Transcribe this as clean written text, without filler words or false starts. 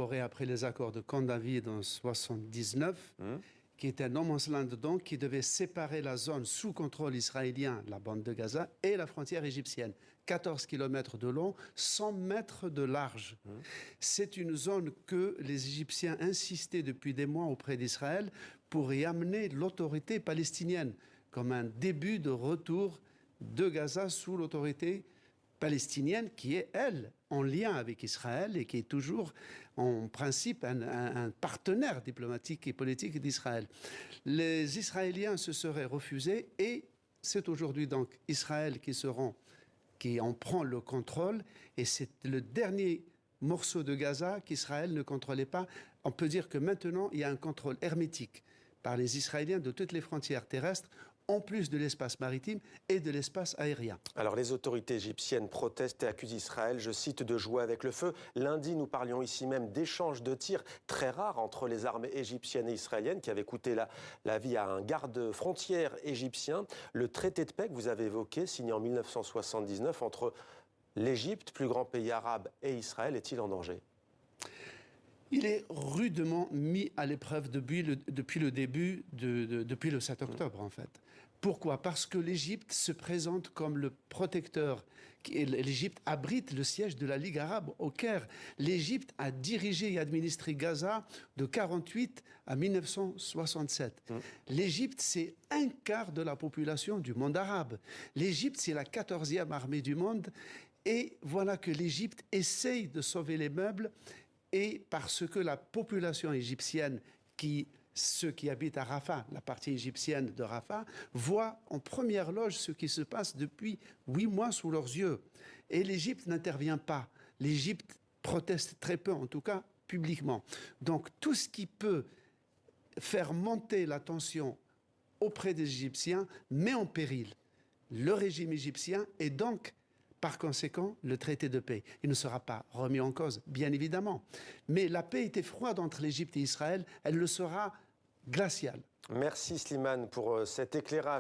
après les accords de Camp David en 1979, qui était un no man's land donc, qui devait séparer la zone sous contrôle israélien, la bande de Gaza, et la frontière égyptienne. 14 km de long, 100 mètres de large. C'est une zone que les Égyptiens insistaient depuis des mois auprès d'Israël pour y amener l'autorité palestinienne, comme un début de retour de Gaza sous l'autorité palestinienne qui est, elle, en lien avec Israël et qui est toujours, en principe, un partenaire diplomatique et politique d'Israël. Les Israéliens se seraient refusés et c'est aujourd'hui donc Israël qui en prend le contrôle et c'est le dernier morceau de Gaza qu'Israël ne contrôlait pas. On peut dire que maintenant, il y a un contrôle hermétique par les Israéliens de toutes les frontières terrestres, en plus de l'espace maritime et de l'espace aérien. Alors les autorités égyptiennes protestent et accusent Israël, je cite, de jouer avec le feu. Lundi, nous parlions ici même d'échanges de tirs très rares entre les armées égyptiennes et israéliennes qui avaient coûté la vie à un garde-frontière égyptien. Le traité de paix que vous avez évoqué, signé en 1979 entre l'Égypte, plus grand pays arabe, et Israël, est-il en danger ? Il est rudement mis à l'épreuve depuis le début, depuis le 7 octobre en fait. Pourquoi ? Parce que l'Égypte se présente comme le protecteur. L'Égypte abrite le siège de la Ligue arabe au Caire. L'Égypte a dirigé et administré Gaza de 1948 à 1967. L'Égypte, c'est un quart de la population du monde arabe. L'Égypte, c'est la 14e armée du monde. Et voilà que l'Égypte essaye de sauver les meubles. Et parce que la population égyptienne, ceux qui habitent à Rafah, la partie égyptienne de Rafah, voient en première loge ce qui se passe depuis 8 mois sous leurs yeux. Et l'Égypte n'intervient pas. L'Égypte proteste très peu, en tout cas publiquement. Donc tout ce qui peut faire monter la tension auprès des Égyptiens met en péril le régime égyptien et donc par conséquent, le traité de paix, il ne sera pas remis en cause, bien évidemment. Mais la paix était froide entre l'Égypte et Israël, elle le sera glaciale. Merci Slimane pour cet éclairage.